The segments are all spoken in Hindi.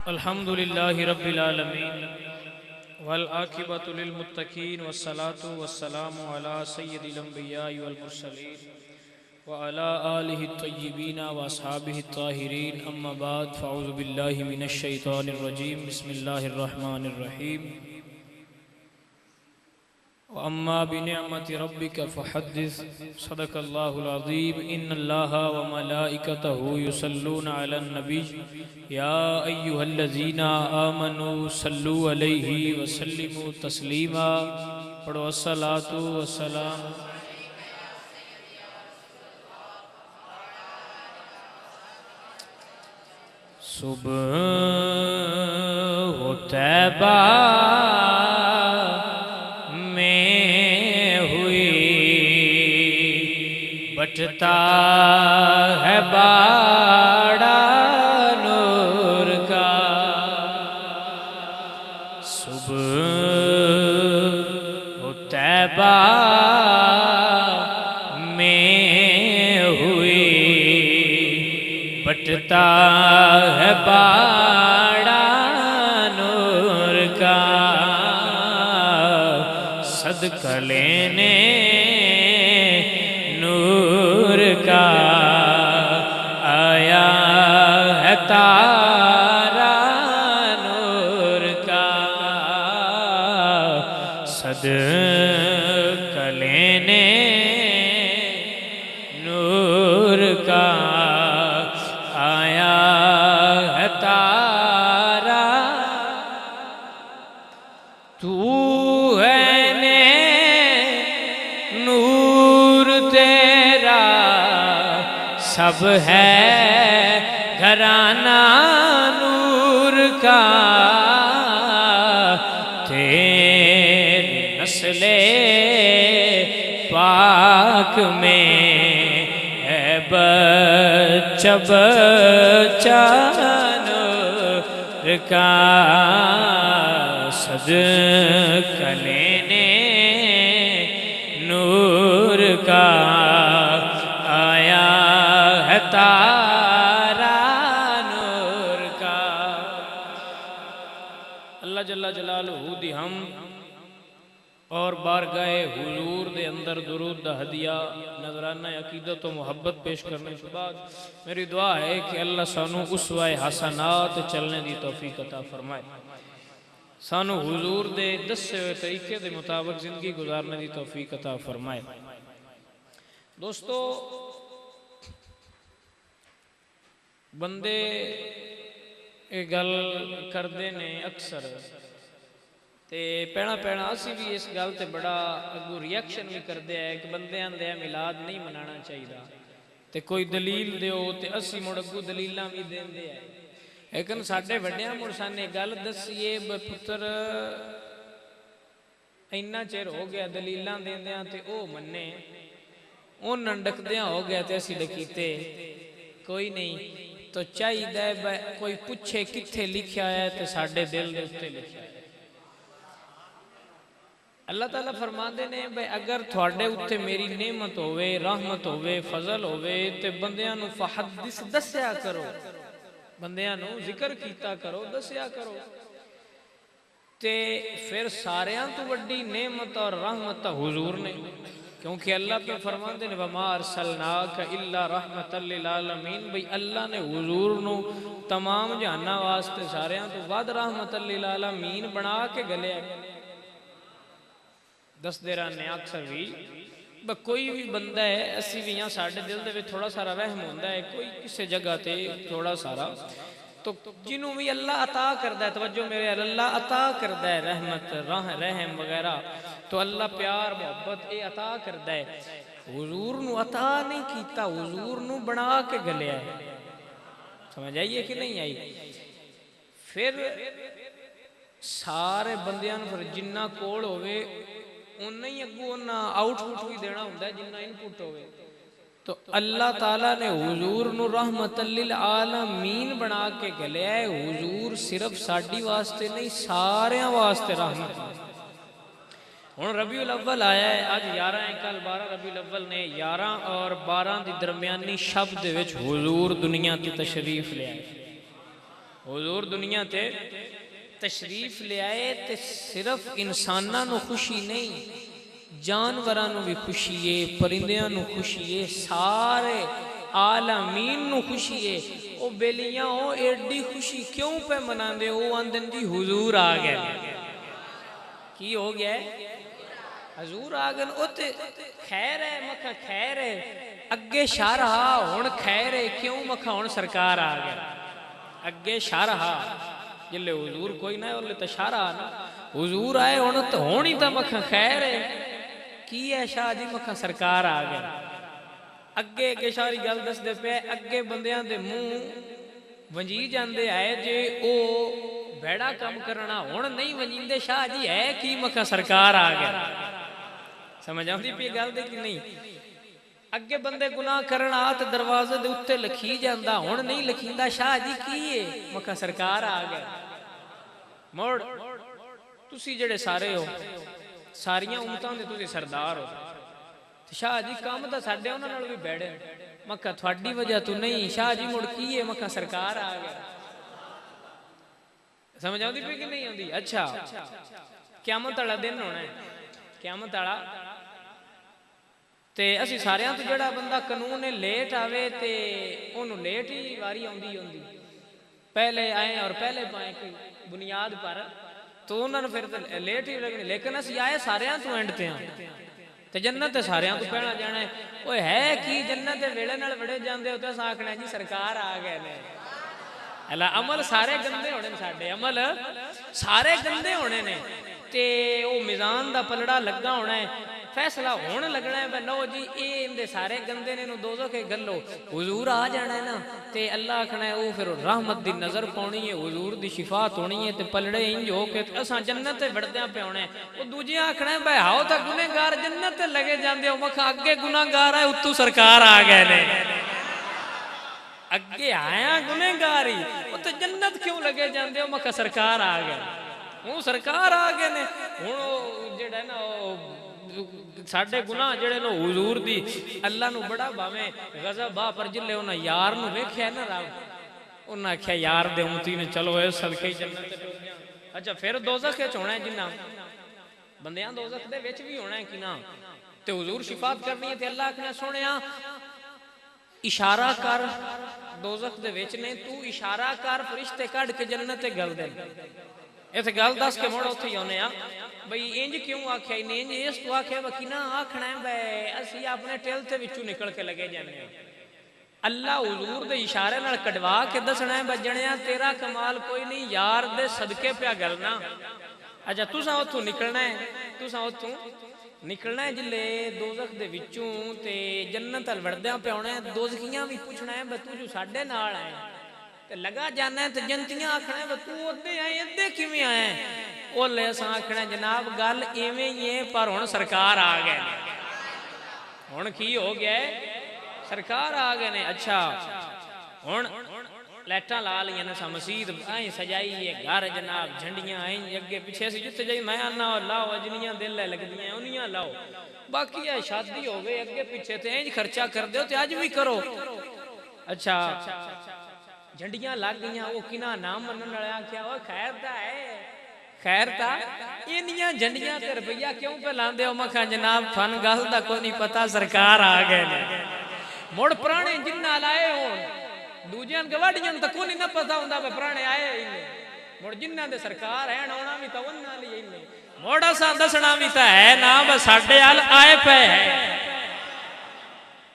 अल्हम्दुलिल्लाहि रब्बिल आलमीन वल आकिबतु लिल मुत्तकीन वस्सलातु वस्सलामु अला सय्यिदिल अंबियाइ वल मुरसलीन व अला आलिहि तय्यिबीन व अस्हाबिहि ताहिरीन अम्मा बाद फ़अऊज़ु बिल्लाहि मिनश शैतानिर रजीम बिस्मिल्लाहिर रहमानिर रहीम व अम्मा बिनिअमति रब्बिका फ़हद्दिस सदक़ल्लाहुल अज़ीम इन्नल्लाहा व मलाइकतहु युसल्लूना अलन नबी या अय्युहल्लज़ीना आमनू सल्लु अलैहि व सल्लिमू तस्लीमा। पढ़ो अस्सलातु वस्सलाम। सुबह हो तैबा बटता है बाड़ा नूर का। सुबह हो तैबा में हुई बटता है बाड़ा नूर का। सदका लेने का आया है तारा नूर का। सदका लेने नूर का आया है तारा। तू है ने नूर तेरा सब है घराना नूर का। तेरी नस्ले पाक में है बच्चा बच्चा नूर का। सदका लेने नूर का आया है तारा नूर का। अल्लाह जल्ला जलालहू दी हम और बारगाह हुजूर दे अंदर दुरूद दा हदिया नजराना अकीदत और मुहब्बत पेश करने के बाद मेरी दुआ है कि अल्लाह सानू उसवाए हसनात चलने दी तौफीक अता फरमाए। सानू हुजूर दे दसे हुए तरीके दे मुताबिक जिंदगी गुजारने दी तौफीक अता फरमाए। दोस्तों, बंदे ये गल करते ने अक्सर ते पैना पैना असी भी इस गल ते बड़ा अगू रिएक्शन भी करते हैं कि बंदे आंदे मिलाद नहीं मनाना चाहिए ते कोई दलील दिओ ते असी मुड़ अगू दलीलां भी देंदे हैं। लेकिन साडे वड्डियां मुड़ साने गल दसीए पुत्र इन्ना चिर हो गया दलीलां देंदियां ते ओ मन्ने ओ नंडकदियां हो गया ते असी कीते कोई नहीं। तो चाहिए कोई पूछे किथे लिखा है तो साडे दिल दे उत्ते लिखा है। अल्लाह ताला फरमाते ने भाई अगर थोड़े उत्ते मेरी नेमत होवे रहमत होवे फजल होवे ते बंदियां नू फहदिस दस्या करो, बंदियां नू जिक्र कीता करो, दस्या करो। ते फिर सारियां तो वड्डी नेमत और रहमत हुजूर ने, क्योंकि अल्लाह पे फरमाते ने वमा अरसलनाका इल्ला रहमतल लिल आलमीन। भाई अल्लाह ने हुजूर नू तमाम जहाना वास्ते सारियां तो वध रहमतल लिल आलमीन बना के गलिया। दसदे रहने अक्सर भी कोई भी बंदा है असी भी यहाँ साढ़े दिल दे थोड़ा सारा वहम होंदा है कोई किसी जगह ते थोड़ा सारा तो जिन्हों भी अल्लाह अता करता है, तवज्जो मेरे, अल्लाह अता करता है रहमत रहम वगैरह, तो अल्लाह प्यार मोहब्बत ये अता करता है। हुजूर नू अता नहीं कीता, हुजूर नू बना के गलिया है। समझ आइए कि नहीं आई? फिर सारे बंदियां नू फिर जिन्ना कोल होवे उन्ना ही अगू उन्ना आउटपुट भी देना होंदा है जिन्ना इनपुट होवे। तो अल्लाह ताला ने हुजूर नू रहमतल लिल आलमीन बना के गलिया है। हुजूर सिर्फ साडी वास्ते नहीं सारे वास्ते रहमत है। हुण रबीउल अव्वल आया है, अज 11 है, कल 12 रबीउल अव्वल ने 11 और 12 की दरम्यानी शब दे विच हुजूर दुनिया की तशरीफ ले आए। हुजूर दुनिया ते तशरीफ ले आए ते सिर्फ इंसानां नूं खुशी नहीं, जानवरां नूं भी खुशी है, परिंदियां नूं खुशी है, सारे आलमीन नूं खुशी है। ओ बेलियां ओ एडी खुशी क्यों पे मनांदे? ओ आंदे जी हुजूर आ गए। की हो गया है? हजूर आ गए। ओ ते खैर है, मखा खैर है, अगे शर हा हुण खैर है, क्यों? मखा हुण सरकार आ गया। अगे शर हा जिले हुजूर कोई ना ओले तो शर आ ना, हुजूर आए हुण तो होनी तो मखा खैर है। की है शाह जी? मखा सरकार आ गया। अगे अगे सारी गल दसदे पे, अगे बंदियां दे मुंह वंजी जांदे आए जे ओ भैड़ा काम करना, हुण नहीं वंजींदे शाह जी है की? मखा सरकार आ गया। समझ आती पी गल दे कि नहीं? अगे बंदे गुनाह करन आ ते दरवाजे दे उत्ते लिखी जांदा, हुण नहीं लिखींदा शाह जी की है? मखा सरकार आ गया। मोड़ तुसी जेड़े सारे हो, सारियां उम्मतां दे तुसी सरदार हो, शाह जी काम तो साडे उन्हां नाल भी बैठे। मक्का थोड़ी वजह तो नहीं शाह जी, मुड़ की है? मक्का सरकार आ गया। समझ आती पी कि नहीं आती? अच्छा क़यामत वाला दिन होना है, क़यामत वाला ते असी सारियां तो जेड़ा बंदा कानून है लेट आवे ते ओनू लेट ही वारी आउंदी होंदी, पहले आए और पहले पाए कोई बुनियाद पर, तो उन्होंने फिर लेट ही लगनी। लेकिन असी आए सारियां तो एंड ते ते जन्नत सारियां तो पहला जाना है। ओए है कि जन्नत वेले नाल बड़े जांदे हो तो आखना जी सरकार आ गए ने। अला अमल सारे गंदे होने, साडे अमल सारे गंदे होने ने ते ओ मिजान दा पलड़ा लगा होना है, फैसला होने लगना है। लो जी ये इंदे सारे गंदे ने दोज़ख के गलो, हुजूर आ जाना है ना ते अल्लाह आखना है वो फिर रहमत दी नजर पानी है, हुजूर दी शिफात होनी है ते पलड़े इंज हो के असां जन्नत वड़द्या पे होना है। वो दूजे आखना है भाई आओ तो गुनहगार जन्नत लगे जांदे हो, मखा अगे गुनाहगार है उत्तू सरकार आ गए ने। अगे आया गुनहगार ही वो तो जन्नत क्यों लगे जांदे हो? मखा सरकार आ गए, हूँ सरकार आ गए ने। हूँ जेड़ा ना साडे गुनाह जेड़े नो हुजूर दी अल्लाह नु बड़ा भावे गजब आ, पर जिले उन्हें यार नु वेख्या ना रब, उन्हें आख्या यार दे उमती ने चलो ए सदके जन्नत टुर गया। अच्छा फिर दोज़ख विच होना है, जिन्ना बंदियां दोज़ख दे विच भी होना है कि ना, ते हुजूर शिफात करनी है ते अल्लाह आखना सोहणिया इशारा कर दोज़ख दे विच ने, तू इशारा कर फरिश्ते कढ के जन्नत ते गल दे। इत्थे गल दस के मुड़ उत्थे ही आने आ बई इंज क्यों आख्या इन्हें, इंज इस तो आख्या कि ना आखना है बे असी अपने टिल ते विचों निकल के लगे जाने। अल्लाह हुजूर दे इशारे नाल कढवा के दसना है बजणिया तेरा कमाल कोई नहीं, यार दे सदके पिया गलना। अच्छा तुसां उत्थों निकलना है, तुसां उत्थों निकलना है जिले दोज़ख दे विचों ते जन्नत अल वड़द्या पे आउणा है। दोज़खियां भी पुछना है तू जो साडे नाल आए ते लगा जाना है, ते जन्नतियां आखना है तू ओदे आए इदे किवें आए? ओले असां आखना जनाब गल इवें ही है, पर हुण सरकार आ गए, हुण की हो गया है? सरकार आ गए ने। अच्छा हुण लाइटां ला लियां ने, मसीद ऐ सजाई है, घर जनाब झंडियां ऐ अगे पिछे से जिथे जाई मैं आना लाओ जिनियां दिल लगदियां उनियां लाओ, बाकी है शादी हो गई अगे पिछे ते इंज खर्चा कर दो ते अज भी करो। अच्छा झंडियां लग गई, वो किना नाम मनन वाले आख्या वो खैर दा है, खैर ता इनियां झंडियां ते रुपया क्यों पे लांदे हो? मखा जनाब फन गल दा कोई नहीं पता, सरकार आ गए ने। मुड़ पुराने जिन्ना लाए होण दूजियां गवाडियां तो कोई ना पता हुंदा वे पुराने आए इन्ने, मुड़ जिन्ना दे सरकार है आउणा भी तो उन्हां लई इन्ने, मुड़ असां दसना भी तो है ना बस साडे अल आए पे है।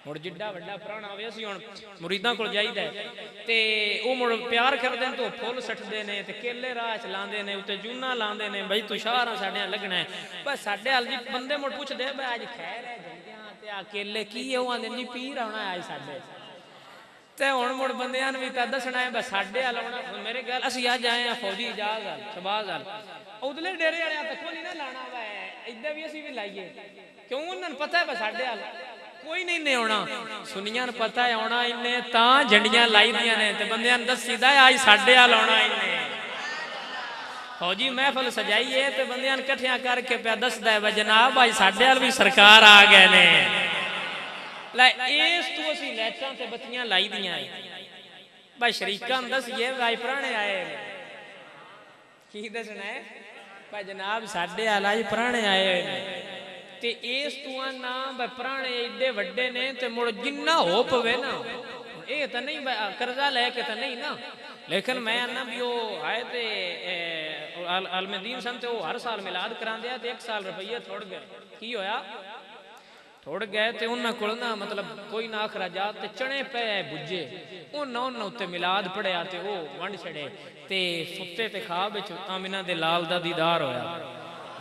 मुड़ जिड्डा वड्डा पुराना होवे असीं हुण मुरीदां कोल जाईदा ते ओ मुड़ प्यार करदे ने तो फुल सटदे ने ते केले राह च लांदे ने उत्ते जूना लांदे ने बई तू शाहरा साडे लगना है। बस साडे अल जी बंदे मुड़ पुछदे बई अज खैर है जंदियां ते आ केले की है? ओ आंदे जी पीर आउणा अज साडे ते हुण मुड़ बंदियां नूं भी तां दसना है बस साडे अल आउणा। मेरे गल असीं अज आए हां फौजी इजाज अल शबाज अल, उधले डेरे वाले तक नहीं ना लाना वा इधर भी असीं भी लाइए क्यों? उन्हां नूं पता है बस साडे अल कोई नहीं ने आना, सुनिया पता है आना इन्हें तां झंडियां लाई दियां ने ते बंदियां नूं दसीदा है अज साडे अल आना इन्हें। फौजी महफल सजाई है ते बंदियां नूं इकट्ठियां करके पिया दसदा है जनाब अज साडे अल भी सरकार आ गए ने। लै इस तो असीं लाइटां ते बत्तियां लाई दियां भाई शरीका दसिए भाई पुराने आए की दसना है भाई जनाब साडे आला जी पुराने आए ने ते इस तू ना भाई पुराने एडे वड्डे ने ते मुड़ जिन्ना हो पवे ना ये तो नहीं कर्जा लैके तो नहीं ना लेकिन मैं आना भी वो आए थे अलमदीन सन ते वो हर साल मिलाद करांदे आ ते 1 साल रुपये थोड़ गए की होया थोड़ गए ते उन्हां कोल ना मतलब कोई ना अखराजात ते चने पे बुझे उन्हां उत्ते मिलाद पढ़िया ते वो वंड छड़े ते सुत्ते ते ख्वाब विच आमिना दे लाल दा दीदार होया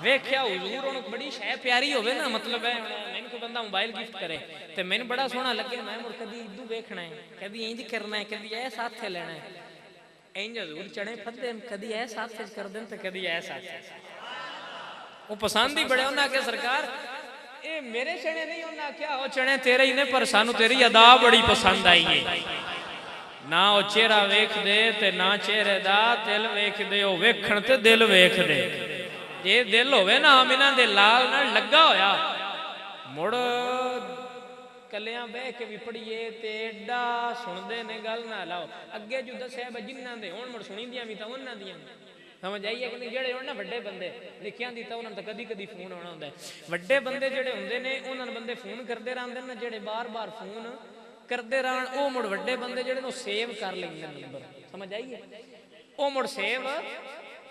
वेख्या हुजूर उन्हें बड़ी शय प्यारी होवे ना मतलब है मैंने कोई बंदा मोबाइल गिफ्ट करे ते मैंने बड़ा सोहना लगे मैं मुड़ कदी इदू देखना है कदी इंज करना है कदी ऐ साथे लेना है इंज हजूर चने फदे कदी ऐ साथे कर देन ते कदी ऐ साथे वो पसंद ही बड़े उन्हें आख्या सरकार ए मेरे चने नहीं उन्हें आख्या वो चने तेरे ही ने पर सानू तेरी अदा बड़ी पसंद आई है ना वो चेहरा वेख दे ते ना चेहरे दा दिल वेख दे ओ वेखण ते दिल वेख दे जे दिल होवे ना आमिना दे लाल नाल लगा होया मुड़ कलियां बह के भी पढ़िए ते एडा सुनदे ने गल ना लाओ अगे जो दस्या जिन्हां दे हुण मुड़ सुणींदियां भी तां उन्हां दियां समझ आइए कि नहीं जेड़े होण ना वड्डे बंदे लिखियां दी तां उन्हां दा कदी कदी फोन आउणा हुंदा है वड्डे बंदे जेड़े हुंदे ने उन्हां बंदे फोन करदे रहंदे ने जेड़े बार-बार फोन करदे रहण ओ मुड़ वड्डे बंदे जेड़े नो सेव कर लैंदे नंबर समझ आइए ओ मुड़ सेव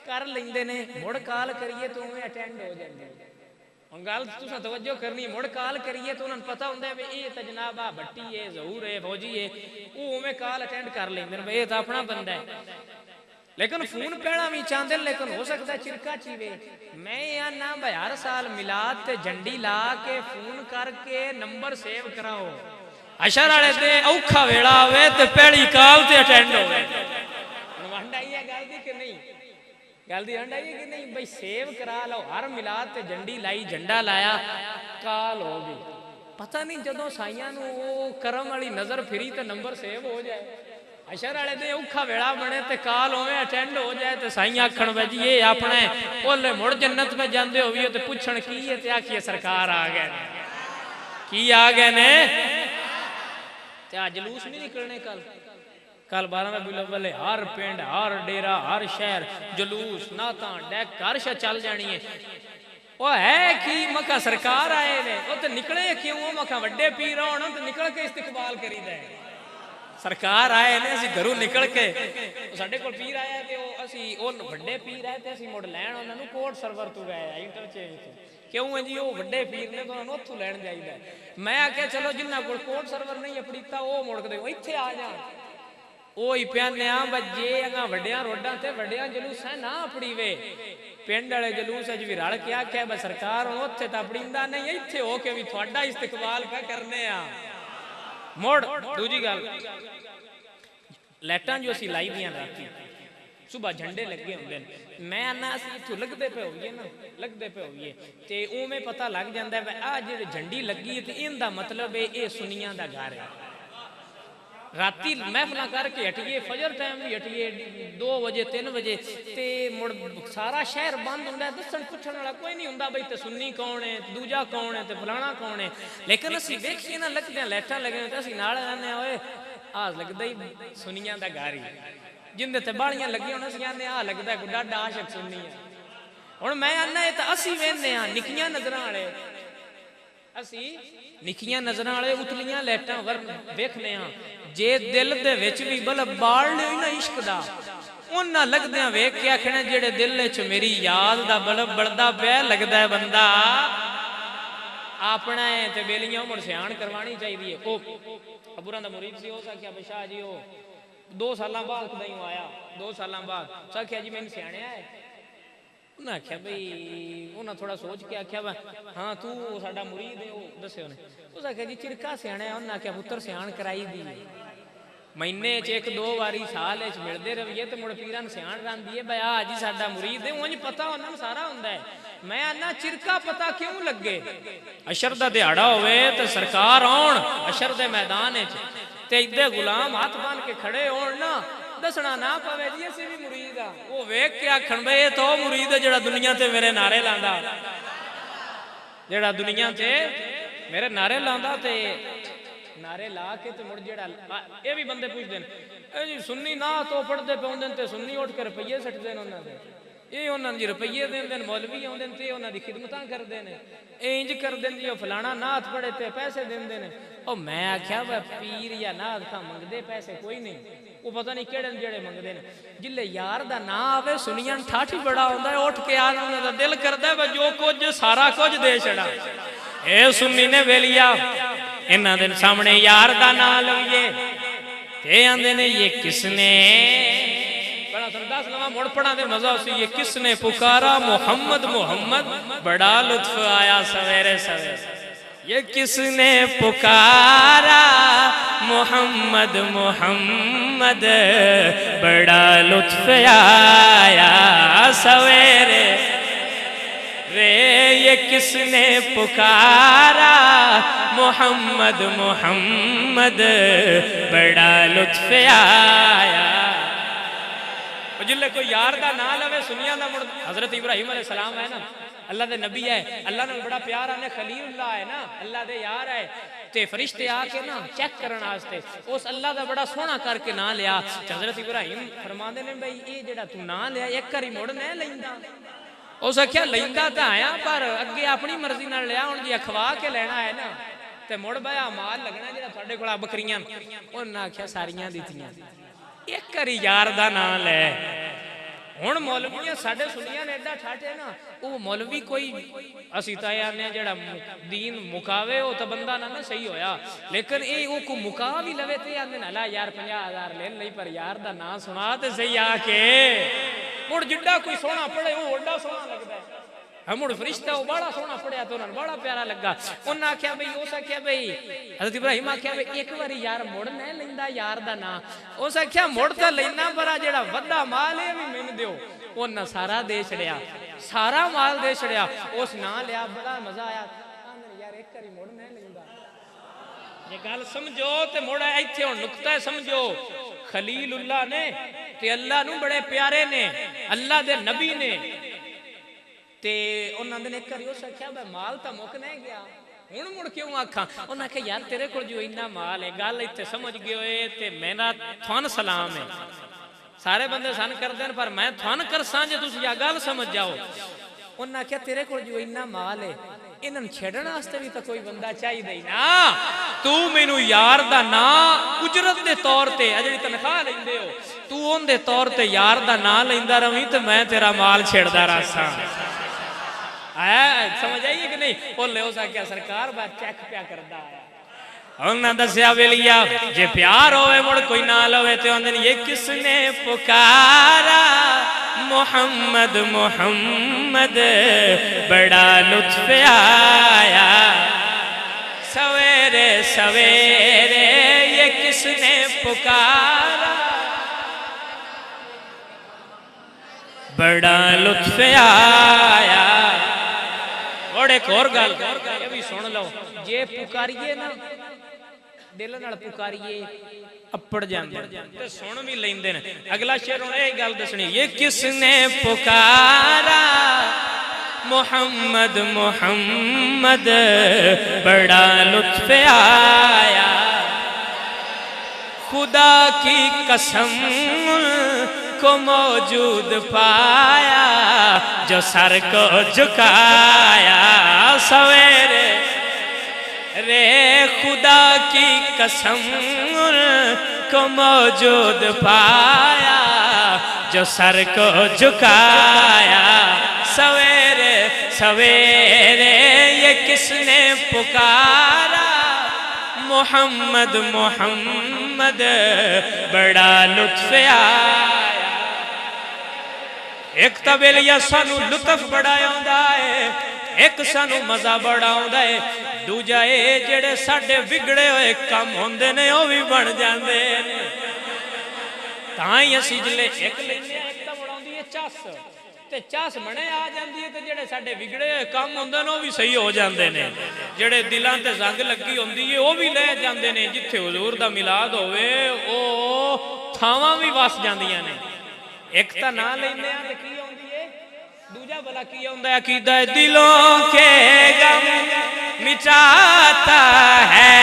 कर लेंदे ने मुड़ कॉल करिए तो उन्हें अटेंड हो जाते हम गल तुसा तवज्जो करनी मुड़ कॉल करिए तो उन्हें पता होंगे भी ये तो जनाब आ भट्टी है जहूर है फौजी है वो उमें कॉल अटेंड कर लेंदे ने ये तो अपना बंदा है लेकिन फोन पहला भी चाहते लेकिन हो सकता है चिरका चीवे मैं आना भाई हर साल मिलाद ते झंडी ला के फोन करके नंबर सेव कराओ अशर वाले दे औखा वेला होवे ते पहली कॉल ते अटेंड होवे वंड आई है गल दी कि नहीं गल दी वंड आई है कि नहीं भाई सेव करा लो हर मिलाद ते झंडी लाई झंडा लाया कॉल हो गई पता नहीं जदों साइयां नू वो करम वाली नजर फिरी ते नंबर सेव हो जाए अशर वाले दे औखा वेला बने ते कॉल होवे अटेंड हो जाए ते साइयां आखण भाजी ये अपने ओले मुड़ जन्नत में जांदे होविए ते पुछण की है ते आखिए सरकार आ गए की आ गए ने ते आ जलूस नहीं निकलने कल 12 रबीउल अव्वल हर पिंड हर डेरा हर शहर जुलूस नाता डैक हर शे चल जानी है वो है कि मका सरकार आए ने वो तो निकले क्यों मका वड्डे पीर होण तो निकल के इस्तकबाल करीदा है सरकार आए ने असी घरों निकल के साडे कोल पीर आया ते ओ असी ओ वड्डे पीर आए ते असी मुड़ लैण उन्हां नूं कोट सरवर तू गए इंटरचेंज तो क्यों है जी वो वड्डे पीर ने तो उन्हां उत्थों लैण जाईदा मैं आख्या चलो जिन्हां कोल कोट सरवर नहीं अपड़ीता वो मुड़ के इत्थे आ जाण ओ ही प्याने बजे अगा वड्डिया रोडां ते वड्डिया जलूस है ना अपड़ीवे पिंड वाले जलूस अज भी रल के आख्या बस सरकार हुण उत्थे तां अपड़ींदा नहीं इत्थे हो के भी तुहाडा इस्तकबाल पे करने आ मोड़ दूजी गल लाइटां जो असीं लाई दियां राती सुबह झंडे लगे होंदे ने मैं आना असीं इत्थों लगदे पे होईए ना लगदे पे होईए ते उवें पता लग जांदा है आ जेहड़ी झंडी लगी ते इहदा मतलब है ये सुनियां दा घर है राती महफिल करके हटिए फजर टाइम भी हटिए 2 बजे 3 बजे ते मुड़ सारा शहर बंद होंदा दसन पुछण वाला कोई नहीं होंदा बई ते सुन्नी कौन है दूजा कौन है ते फलाना कौन है लेकिन असीं वेखिए ना लगदे लाइटां लगे ते असीं नाल रहने ओए आ लगदा ही सुनियां दा घर ही जिंदे ते बालियां लगी होण असीं आने आ लगदा कोई डाडा आशिक सुन्नी है हुण मैं आना ये तां असीं वेंदे आ निक्कियां नजरां वाले असीं निक्कियां नजरां वाले उतलियां लाइटां वेखने आ जे दिल दे विच भी बल्ब बाल नहीं ना इश्क दा उन्हां लगदियां वेख के आखना जेड़े दिल च मेरी याद दा बल्ब बलदा पिया लगदा है बंदा अपना है ते बेलियां मुड़ सियाण करवानी चाहिए ओ अबूरां दा मुरीद सी उस आख्या शाह जी ओ 2 साल बाद कदई आया 2 साल बाद आख्या जी मैंने सियाणिया है उन्हें आख्या बई उन्हें थोड़ा सोच के आख्या हाँ तू साडा मुरीद है दस्यो ने उस आख्या जी चिरका सियाणा है उन्हें आख्या पुत्र सियाण कराई दी महीने च 1-2 बारी साल मिलते रहिए तो मुड़ पीरां सियाण रही है भाई आ जी साडा मुरीद है उंज पता उन्होंने सारा होंदा है मैं आना चिरका पता क्यों लगे अशर दा दिहाड़ा होवे ते सरकार आउण अशर दे मैदान ते इदे गुलाम हाथ बांध के खड़े होण ना दसना ना पवे जी असीं भी मुरीद आ वो वेख के आखण बे तो मुरीद है जेड़ा दुनिया ते मेरे नारे लांदा जेड़ा दुनिया ते मेरे नारे लांदा ते नारे ला के ते मुड़ जेड़ा ये भी बंदे पूछते हैं जी सुन्नी ना तो पढ़ते पाउंदे ते सुन्नी उठ के रुपये सटते हैं उन्होंने ये उन्होंने जी रुपये देंदे मौलवी आउंदे ते उन्होंने खिदमतां करते हैं इंज करते जी फलाना नाथ पढ़े ते पैसे देंदे ने ओ मैं आख्या वा पीर या नाथ का मंगदे पैसे कोई नहीं वो पता नहीं केड़े जेड़े मंगदे ने जिले यार दा ना आवे सुनियन ठाठी बड़ा आउंदा है उठ के आना उन्हां दा दिल करदा है जो कुछ सारा कुछ दे छड़ा ए सुन्नी ने वेलिया इन्हां दे सामने यार दा नाम लईए ते आंदे ने ये किसने बड़ा सरदास लवा मोड़ पड़ा दे मजा उसी ये किसने पुकारा मोहम्मद मोहम्मद बड़ा लुत्फ आया सवेरे सवेरे ये किसने पुकारा मोहम्मद मोहम्मद बड़ा लुत्फ आया सवेरे रे ये किसने पुकारा मोहम्मद मोहम्मद बड़ा लुत्फ आया जिले कोई यार का ना लवे सुनिया ना मुड़ हजरत इब्राहिम अलैहि सलाम है ना अल्लाह दे नबी है अल्लाह ने बड़ा प्यार आने खलीलुल्लाह है ना अल्लाह दे यार है ते फरिश्ते आके ना चेक करने वास्ते उस अल्लाह दा बड़ा सोहना करके ना लिया हजरत इब्राहिम फरमांदे ने भाई ये जेड़ा तू ना लिया एक बारी मुड़ नहीं लैंदा उस आख्या लैंदा तां आया पर अगे अपनी मर्जी नाल लिया हुण जी अखवा के लेना है ना ते मुड़ बया माल लगना जेड़ा तुहाडे कोल बकरियां उन्हां आख्या सारियां दित्तियां एक बारी यार दा नाम ले हुण मौलवियां साडे सुनियां ने एडा ठाठे ना वो मौलवी कोई असी तां आने जेड़ा दीन मुकावे वो तो बंदा ना सही होया लेकिन ये वो को मुका भी लवे ते आंदे ना ला यार 50,000 ले लई पर यार दा नाम सुना ते सही आके मुड़ जिड्डा कोई सोना पड़े वो ओडा सोना लगदा है हम मुड़ फरिश्ता वो बड़ा सोना पड़िया तो उन्हें बड़ा प्यारा लगा उन्हें आख्या भाई उस आख्या भाई हज़रत इब्राहिम आख्या भाई एक बारी यार मुड़ नहीं लैंदा यार दा ना उस आख्या मुड़ तो लेना पर जेड़ा वड्डा माल है भी मैनू दियो उन्हें सारा दे छड़िया सारा माल दे छड़िया उस ना लिया बड़ा मजा आया यार एक बारी मुड़ नहीं लैंदा ये गल समझो ते मुड़ इत्थे हुण नुक्ता समझो खलीलुल्लाह ने ते अल्लाह नू बड़े प्यारे ने अल्लाह दे नबी ने ते उन्होंने ने करी उस आख्या भाई माल तो मुक नहीं गया हुण मुड़ क्यों आखा उन्हें आख्या यार तेरे को जो इन्ना माल है गल इत्थे समझ गए ते मेरा थान सलाम है सारे बंदे सन करते हैं पर मैं थान करसा जे तुसीं आ गल समझ जाओ उन्हें आख्या तेरे को जो इन्ना माल है इन्हां छेड़न वास्ते भी तो कोई बंदा चाहिए ना तू मैनू यार दा ना उजरत दे तौर ते जिहड़ी तनख्वाह लैंदे हो तू उहदे तौर ते यार दा ना लैंदा रहीं ते मैं तेरा माल छेड़दा रहां आया समझ आई कि नहीं वो ले उस आख्या सरकार बात चेक पिया करदा आया उन्हें दसिया वेलिया जे प्यार होवे मुड़ कोई ना लवे ते आंदे ये किसने पुकारा मोहम्मद मोहम्मद बड़ा लुत्फ आया सवेरे सवेरे ये किसने पुकारा बड़ा लुत्फ आया और एक और गल ये भी सुन लो जे पुकारिए ना दिल नाल पुकारिए अपड़ जांदे ते सुन भी लैंदे ने अगला शेर हुण ये गल दसनी ये किसने पुकारा मोहम्मद मोहम्मद बड़ा लुत्फ आया खुदा की कसम को मौजूद पाया जो सर को झुकाया सवेरे रे खुदा की कसम को मौजूद पाया जो सर को झुकाया सवेरे सवेरे ये किसने पुकारा मोहम्मद मोहम्मद बड़ा लुत्फ आया एक तबेलिया सानू लुत्फ बड़ा आउंदा है एक सानू मजा बड़ा आउंदा है दूजा ए जेड़े साडे बिगड़े होए काम होंदे ने ओ भी बन जांदे ने तां ही असीं जिले एक लैंदे एक तां बनाउंदी है चस ते चस मने आ जांदी है ते जेड़े साडे बिगड़े होए काम होंदे ने ओ भी सही हो जांदे ने जेड़े दिलां ते जंग लगी होंदी है ओ भी ले जांदे ने जिथे हुजूर दा मिलाद होवे ओ थावां भी वस जांदियां ने एक ता ना लेंदे आ ते की आउंदी है दूजा भला की आउंदा है अकीदा दिलों के गम मिटाता है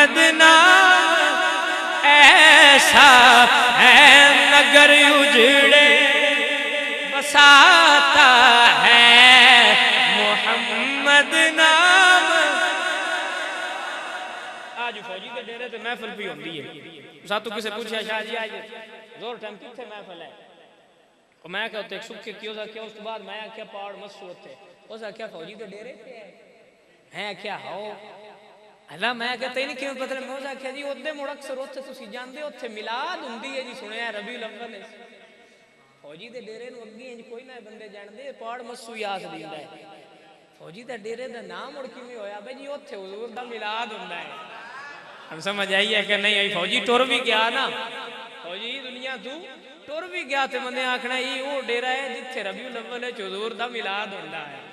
मोहम्मद नाम ऐसा है नगर उजड़े बसाता है मोहम्मद नाम। आज फौजी के डेरे ते महफिल भी होंदी है। सातू किसे पूछा शाह जी आज जोर टाइम किथे महफिल है? और मैं क्या होते सुखे क्यों सा क्या? उस बाद मैं क्या पहाड़ मस्सू होते उस क्या फौजी के डेरे पे है क्या हो अल्लाह मैं कहते ही नहीं क्यों पता मैं उस आख्या जी ओदे मुड़ अक्सर उत्थे तुसी जांदे उत्थे मिलाद हुंदी है जी सुनिया रबीउल अव्वल फौजी दे डेरे नूं अग्गे इंज कोई ना बंदे जानदे पहाड़ मस्सू याद दिंदा है फौजी दा डेरे दा नाम मुड़ किवें होया भाई जी उत्थे हुजूर दा मिलाद हुंदा है। हम समझ आई है कि नहीं? आई फौजी टुर भी गया ना फौजी दुनिया तू टुर भी गया ते बंदे आखना ये वो डेरा है जिथे रबीउल अव्वल हुजूर दा मिलाद हुंदा है।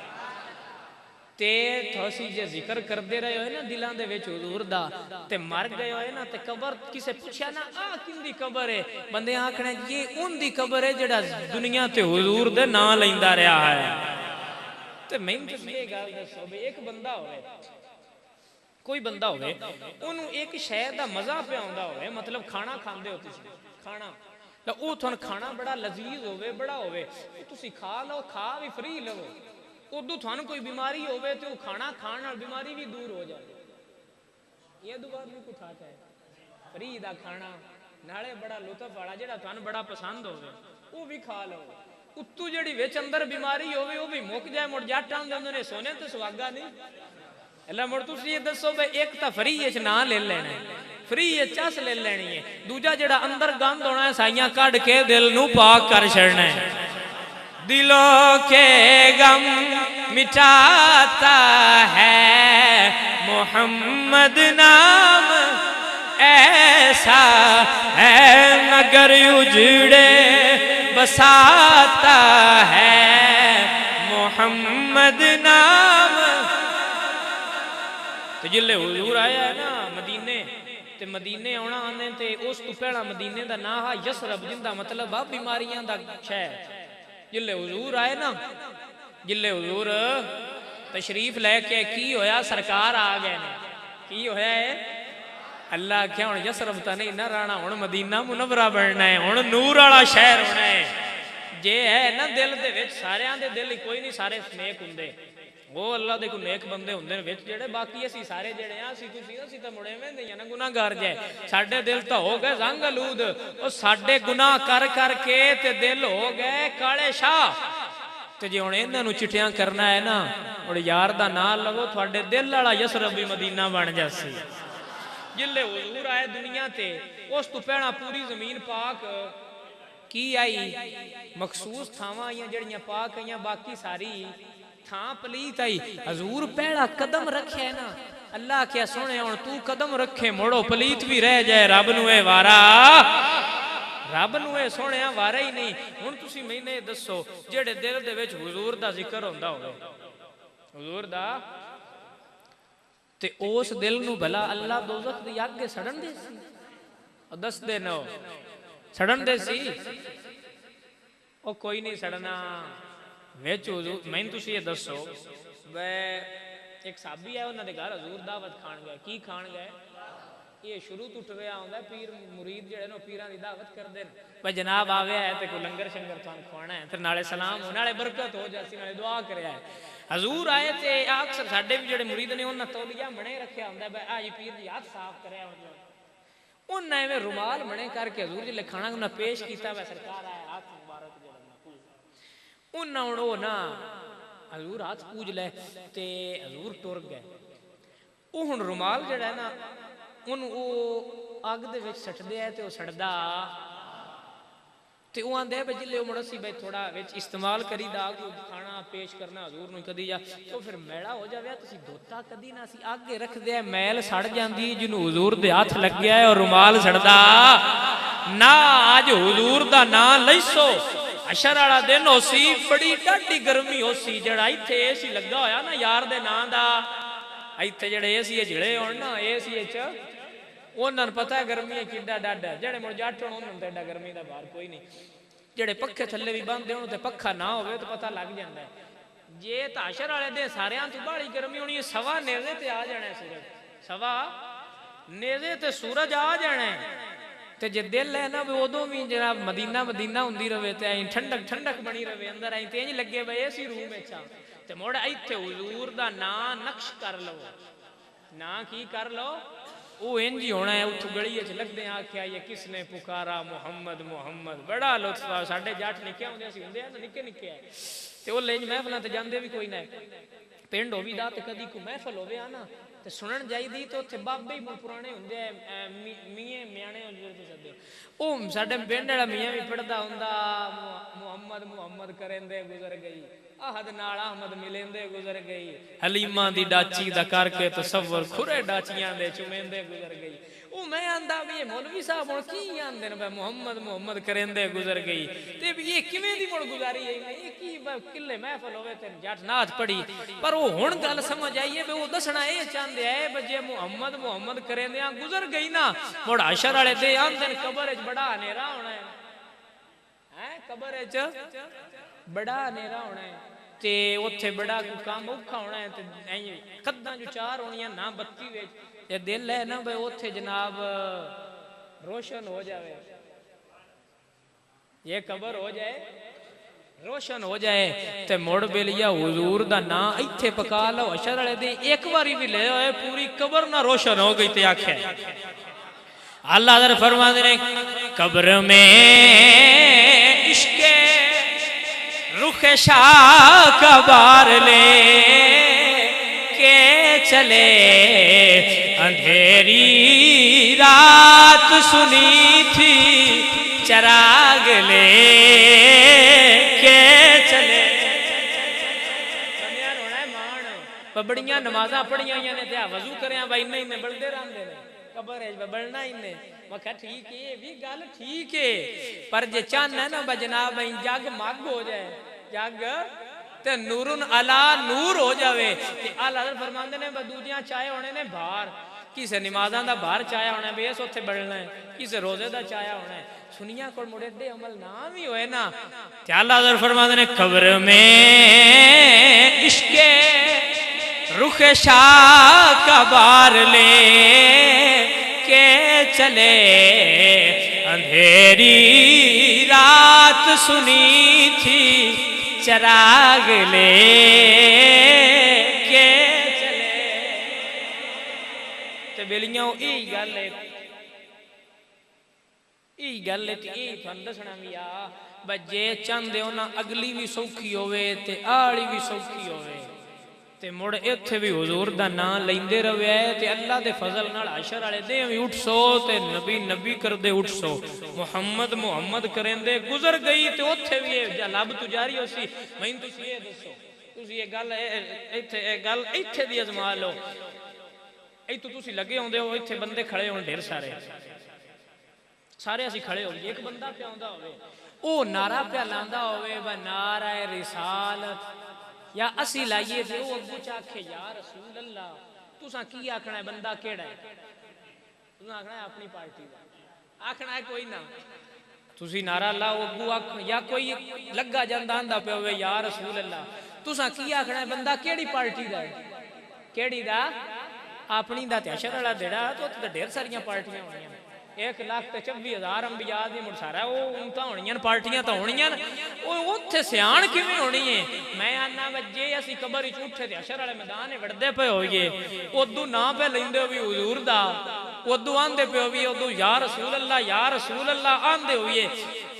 ते थोसी जे जिक्र करते रहे हो ना दिलों दे विच हुजूर दा ते मर गए हो ना ते कबर किसे पूछया ना आ किंदी कबर है बंदे आखना ये उनदी कबर है जेड़ा दुनिया ते हुजूर दे नाम लैंदा रहा है। ते मैं ये गल दसो बे एक बंदा होवे कोई बंदा होवे ओनू एक शहर दा मजा पे आउंदा होवे मतलब खाना खांदे हो तुसी खाना ला ओ तुहानू खाना बड़ा लजीज होवे बड़ा होवे तुसी खा लो खा भी फ्री लवो उदू थानू कोई बीमारी होवे तो खाना खाण नाल बीमारी भी दूर हो जाए। ये दुबार भी कुछ आता है फ्री दा खाना नाले बड़ा लुत्फ वाला जेड़ा थानू बड़ा पसंद होवे वो भी खा लो उत्तू जेड़ी विच अंदर बीमारी होवे वो भी मुक जाए मुड़ जट आंदे हुंदे ने सोने ते सुहागा नहीं अल्लाह मुड़ तुसी ये दसो भाई एक तां फ्री च ना ले लेना है फ्री चस ले लेनी है दूजा जेड़ा अंदर गंद होना है साइयां कढ के दिल नू पाक कर छड़ना है। दिलों के गम मिटाता है मोहम्मद नाम ऐसा है नगर उजड़े बसाता है मोहम्मद नाम। तो जिले हुजूर आया है ना मदीने ते मदीने आना आने ते उस तो पहला मदीने का ना हा यसरब जिंदा मतलब आ बीमारियां दा शहर। जिले हुजूर आए ना जिले हुजूर तशरीफ लैके की होया सरकार आ गए ने की होया है अल्लाह क्या हुण यसरब तां नहीं ना रहना हुण मदीना मुनव्वरा बनना है हुण नूर वाला शहर होना है। जे है ना दिल दे विच सारियां दे दिल कोई नहीं सारे नेक हुंदे वो अल्लाह दे कोई नेक बंदे हुंदे ने विच जेड़े बाकी असी सारे जेड़े आ असी तुसी असी तां मुड़े वेंदे ना गुनाहगार जे साडे दिल तां हो गए जंग आलूद ओ साडे गुनाह कर करके ते दिल हो गए काले शाह ते जे हुण इन्हां नूं चिट्ठियां करना है ना हुण यार दा नाम लवो तुहाडे दिल वाला यसरब भी मदीना बन जासी। जिले हुजूर आए दुनिया ते उस तो पहला पूरी जमीन पाक की आई मखसूस थावां आईयां जड़ियां पाक आईयां बाकी सारी थां पलीत आई। हजूर पहला कदम रखे ना अल्लाह क्या सुने हुण तू कदम रखे मोड़ो पलीत भी रह जाए रब नूं ए वारा रब नूं ए सोहणिया वारा ही नहीं। हुण तुसी मैनूं दसो जेड़े दिल दे विच हुजूर दा जिक्र हुंदा होवे हुजूर दा ते उस दिल नूं भला अल्लाह दोज़ख दी अग सड़न दे सी दस दे नो सड़न दे सी ओ कोई नहीं सड़ना विच हुजूर मैं तुसी ये दसो वे एक साहबी है उन्हां दे घर हजूर दावत खान गए की खान गए ये शुरू तो टुरिया आउंदा पीर मुरीद जेड़े ने पीरां दी दावत करदे ने भाई जनाब आवे है ते कोई लंगर शंगर तुहानू खवाना है ते नाले सलाम हो नाले बरकत हो जासी नाले दुआ करया है। हजूर आए ते अक्सर साडे भी जेड़े मुरीद ने उन्हां तौलिया मणे रखया हुंदा भाई आ जी पीर दी हाथ साफ करया मतलब उन्हां एवें रुमाल मणे करके हजूर जिले खाना उन्हां पेश कीता वे सरकार आया हाथ मुबारक उन्हां हुण ओ ना हजूर हाथ पूज ले ते हजूर टुर गए ओ हुण रुमाल जेड़ा है ना उन्होंने वो अग दे विच सटदे है ते वो सड़दा ते वो आंदे भाई जिले मुड़ असी भाई थोड़ा विच इस्तेमाल करी दा खाना पेश करना हजूर नूं कदी जा तो फिर मैला हो जावे तुसी धोता कदी ना असी आगे रखदे है मैल सड़ जांदी जिन्हों हुजूर दे हाथ लग गया है और रुमाल सड़दा ना। अज हुजूर दा नाम लईसो अशर वाला दिन होसी बड़ी डाढी गर्मी होसी जेड़ा इत्थे एसी लगा होया ना यार दे नाम दा इत्थे जेड़े एसी झिले होण ना एसी च उन्हां नूं पता है गर्मी किड्डा डड है जेड़े मुड़ जट होण उन्हां नूं एडा गर्मी दा बाहर कोई नहीं जेड़े पक्खे थल्ले भी बंदे होण ते पक्खा ना होवे तो पता लग जांदा है। जे ताशर वाले दे सारियां तो बाहली गर्मी होनी है सवा नेड़े ते आ जाना है सूरज सवा नेज़े ते सूरज आ जाना ते जे दिल है ना भी उदों भी जनाब मदीना मदीना हुंदी रहे ते ऐ ठंडक ठंडक बनी रहे अंदर ऐ ते इंज लगे भाई ऐसी रूम विच ते मुड़ इत्थे हुजूर दा नां नक्श कर लो ना की कर लो वो इंज ही होना है। उठ गली च लगदे आख्या ये किसने पुकारा मोहम्मद मोहम्मद बड़ा लुत्फ आ साडे जट निके हुंदे सी हुंदे निके निके ते ओ लेंज महफिलां ते जांदे भी कोई ना पिंड होवी दा ते कदी कोई महफिल होवे आना ते सुनन जाईदी तो उत्थे बाबे ही पुराने हुंदे मियां म्याणे सदे ओ साडे पिंड वाला मियां भी पढ़दा हुंदा मोहम्मद मोहम्मद करेंदे गुजर गई आहद नाल अहमद मिलेंदे गुजर गई हलीमा दी डाची दा करके तसव्वुर खुरे डाचियां दे चुमेंदे गुजर गई। ओ मैं आंदा भी ये मौलवी साहब हुण की आंदे ने मोहम्मद मोहम्मद करेंदे गुजर गई ते ये किवें दी मुड़ गुजारी है ये की किले महफिल होवे ते जट नाथ पड़ी पर वो हुण गल समझ आई है वो दसना ये चाहंदे है बजे मोहम्मद मोहम्मद करेंदे गुजर गई ना मुड़ हशर वाले दे आंदे कब्र विच बड़ा हनेरा होना है कब्र विच बड़ा हनेरा होना है ते उत्थे बड़ा काम औखा होना है ते कद्दां जो चार होनियां ना बत्ती विच ते दिल है ना भाई उत्थे जनाब रोशन हो जावे ये कब्र हो जाए रोशन हो जाए ते मुड़ बेलिया हुजूर दा नां इत्थे पका लो हशर वाले दे एक बारी भी ले होए पूरी कब्र ना रोशन हो गई ते आखे अल्लाह दर फरमाते ने कब्र में इश्के रुख शाह का बार ले के चले अंधेरी रात सुनी थी चराग ले के चले बड़िया नमाजा पढ़िया ने ते वजू करिया भाई नहीं में बलदे रहंदे ने कब्र बलना ही ने मैं ठीक है भी गल ठीक है पर जे चन है ना जनाब जग मग हो जाए जग ते नूरुन अला नूर हो जावे ते अल्लाह हज़रत फरमांदे ने दूजियां चाहे होने ने बाहर किसे नमाज़ां दा बाहर चाया होना है बेस उत्थे बढ़ना है किसे रोजे दा चाया होना है सुनिया कोल मुड़े दे अमल ना भी होए ना ते अल्लाह हज़रत फरमांदे ने कब्र में इश्के रुख शाह का बार ले के चले अंधेरी रात सुनी थी चराग ले के चले ते बेलियां यही गल है यही गल है यही तुहानू दसना भी आ बजे चाहते हो ना अगली भी सौखी होवे ते आली भी सौखी होवे ते मुड़ इत्थे भी हुजूर दा नां लैंदे रहे ते अल्लाह दे फजल नाल हशर वाले दे भी उठ सो ते नबी नबी करदे उठ सो मुहम्मद मुहम्मद करेंदे गुजर गई ते उत्थे भी लब तुजारी होसी मैं तुसी ये दसो तुसी ये गल इत्थे दी अजमा लो इत्थों तुसी लगे होंदे हो इत्थे बंदे खड़े होण ढेर सारे असी खड़े हो एक बंदा पे आंदा होवे ओ नारा पे लांदा होवे व नारा रिसालत या असी लाइए थे वो अगू चाखे या रसूल अल्लाह तुसा की आखना है बंदा केड़ा है तुसा आखना है अपनी पार्टी का आखना है कोई ना तुसी नारा लाओ अगू आख या कोई लगा जांदा आंदा पे होवे या रसूल अल्लाह तुसा की आखना है बंदा केड़ी पार्टी दा है केड़ी दा अपनी दा ते हशर वाला देड़ा तो ढेर सारियां पार्टियां होनियां 1,24,000 अंबिया दी मुरसारा वो उनता होनियां पार्टियां तो होनियां वो उत्थे सियाण किवें होनी है मैं आना वजे असी कब्र विच उठे ते हशर वाले मैदान वड़दे पे होइए उदू ना पे लैंदे हो भी हुजूर दा उदू आंदे पे होइए उदू या रसूल अल्लाह आंदे होइए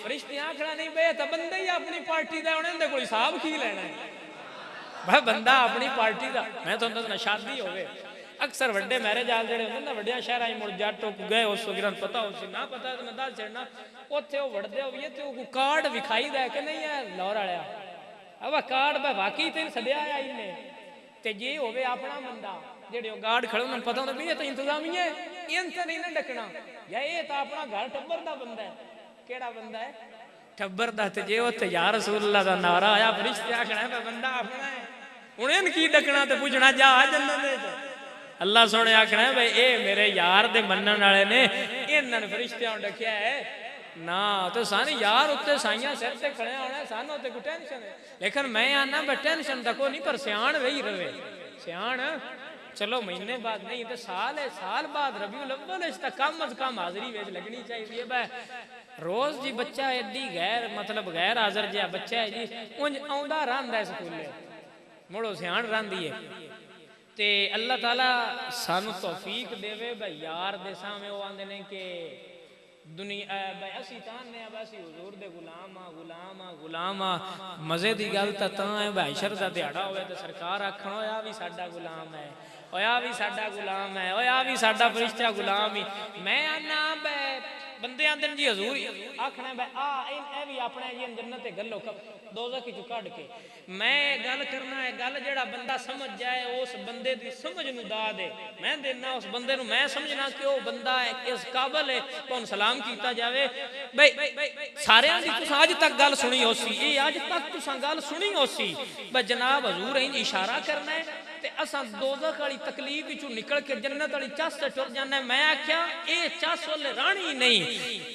फरिश्ते आखना नहीं बे तो बंदे ही अपनी पार्टी दा होने दे कोई हिसाब की लेना है भाई बंदा अपनी पार्टी दा मैं तो दसना शादी होवे अक्सर वड्डे मैरिज हाल जेडे होंदे ना वड्डियां शहरां च मुड़ जट गए उस वगैरह पता हो ना पता तो मैं दस छड़ना उत्थे वो वड़दे होइए ते वो कार्ड विखाई दा कि नहीं है लाहौर वाला अब कार्ड बा वाकई तेन सदया आया इन्ने ते जे होवे अपना बंदा जेडे ओ गार्ड खड़े उन्हें पता होंदा भी ये तो इंतजामिया है इन ते नहीं ना डकना या ये तो अपना घर टब्बर दा बंदा है केड़ा बंदा है टब्बर दा ते जे उत्थे या रसूल अल्लाह दा नारा आया फरिश्ते आखना है बंदा अपना है हुण इन की डकना ते पुछना जा जन्नत दे अल्लाह सोने आखना है भाई ए मेरे यार दे मनन वाले ने इन्हां फरिश्तियां डकिया है ना तो सारे यार उत्ते साइयां सिर ते खड़े होना सानू ते कोई टेंशन है लेकिन मैं आना बे टेंशन तको नहीं पर सियाण रही रवे सियाण चलो महीने बाद नहीं तो साल है, साल बाद रबीउल अव्वल है, कम अज कम हाजरी वेच लगनी चाहिए। बै रोज जी बच्चा एडी गैर मतलब गैर हाजर जहा बच्चा है जी, उंज आउंदा रहिंदा है स्कूले, मुड़ो सियाण रहिंदी है। ते अल्लाह ताला सानू तौफीक देवे भाई यार दे सामने वो आंदे ने कि दुनिया भाई असी चाहने हैं बस हुजूर दे गुलाम आ गुलाम आ गुलाम आ। मजे दी गल तां है भाई शर दा दिहाड़ा होवे ते सरकार आखण होया भी साडा गुलाम है, होया भी साडा गुलाम है, होया भी साडा फरिश्ता गुलाम ही। मैं आना बे बंदे आंदे जी हजूर आखना बे आ ए भी अपने जी जन्नत गलो दोज़ख चो कढ के। मैं गल करना है गल जेड़ा बंदा समझ जाए उस बंदे दी समझ नूं दा दे, मैं देना उस बंदे नूं, मैं समझना कि वो बंदा है इस काबल है तुहानूं सलाम कीता जावे। भाई सारियां दी तुसां अज तक गल सुनी होसी, ये अज तक तुसां गल सुनी होसी भाई जनाब हजूर इंज इशारा करना है ते असां दोज़ख वाली तकलीफ विचों निकल के जन्नत वाली चस ते टुर जाना। मैं आख्या ये चस ओले राणी नहीं,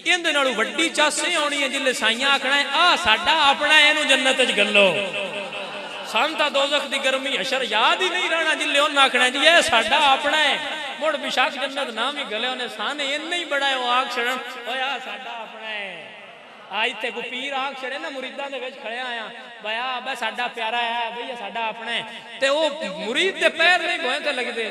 इहदे नालों वड्डी चस ये आउणी है जिल्ले साईं आखना है आ साडा अपना इहनूं जन्नत च गल्लो। सन तां दोज़ख दी गर्मी हशर याद ही नहीं रहना जिल्ले उन्हें आखना जी ये साडा अपना है। मुड़ बेशक जन्नत ना भी गले उन्हें सन इन्ना ही बड़ा है वो आख छड़न ओया साडा अपना है। आज ते को पीर आख छड़े ना मुरीदां दे विच खड़े आया भया बे साडा प्यारा है भैया साडा अपना है, ते वो मुरीद दे पैर नहीं भोए ते लगदे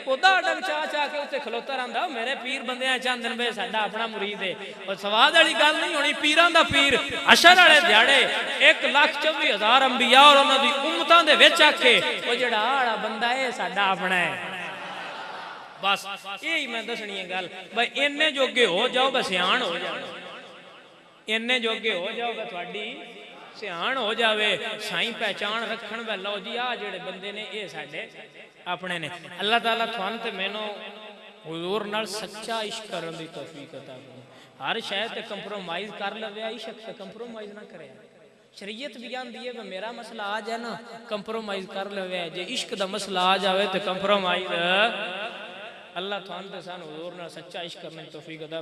ओदा डग चा चा के उत्ते खलोता रहिंदा मेरे पीर बंदियां चांदन बे साडा अपना मुरीद है। और सवाद वाली गल नहीं होनी, पीरां दा पीर अशर वाले दिहाड़े 1,24,000 अंबिया और उन्हां दी उम्मतां दे विच आखे ओ जेड़ा आड़ा बंदा है साडा अपना है। बस यही मैं दसनी है गल भाई इन्ने जोगे हो जाओ बस सियाण हो जाओ, इन्ने जोगे हो जाओ थोड़ी सियाण हो जावे, साईं पहचान रखण वे लो जी आ जेड़े बंदे ने ये साडे अपने ने। अल्लाह ताला तुहानू ते मैनू हुजूर नाल सच्चा इश्क करन दी तौफीक अता करे। हर शय ते कंप्रोमाइज कर लवे, इश्क से कंप्रोमाइज ना करे। शरीयत भी आंदी है मेरा मसला आ जाए ना कंप्रोमाइज कर लवे, जे इश्क दा मसला आ जावे ते कंप्रोमाइज। अल्लाह तुहानू ते सानू हुजूर नाल सच्चा इश्क करन दी तौफीक अता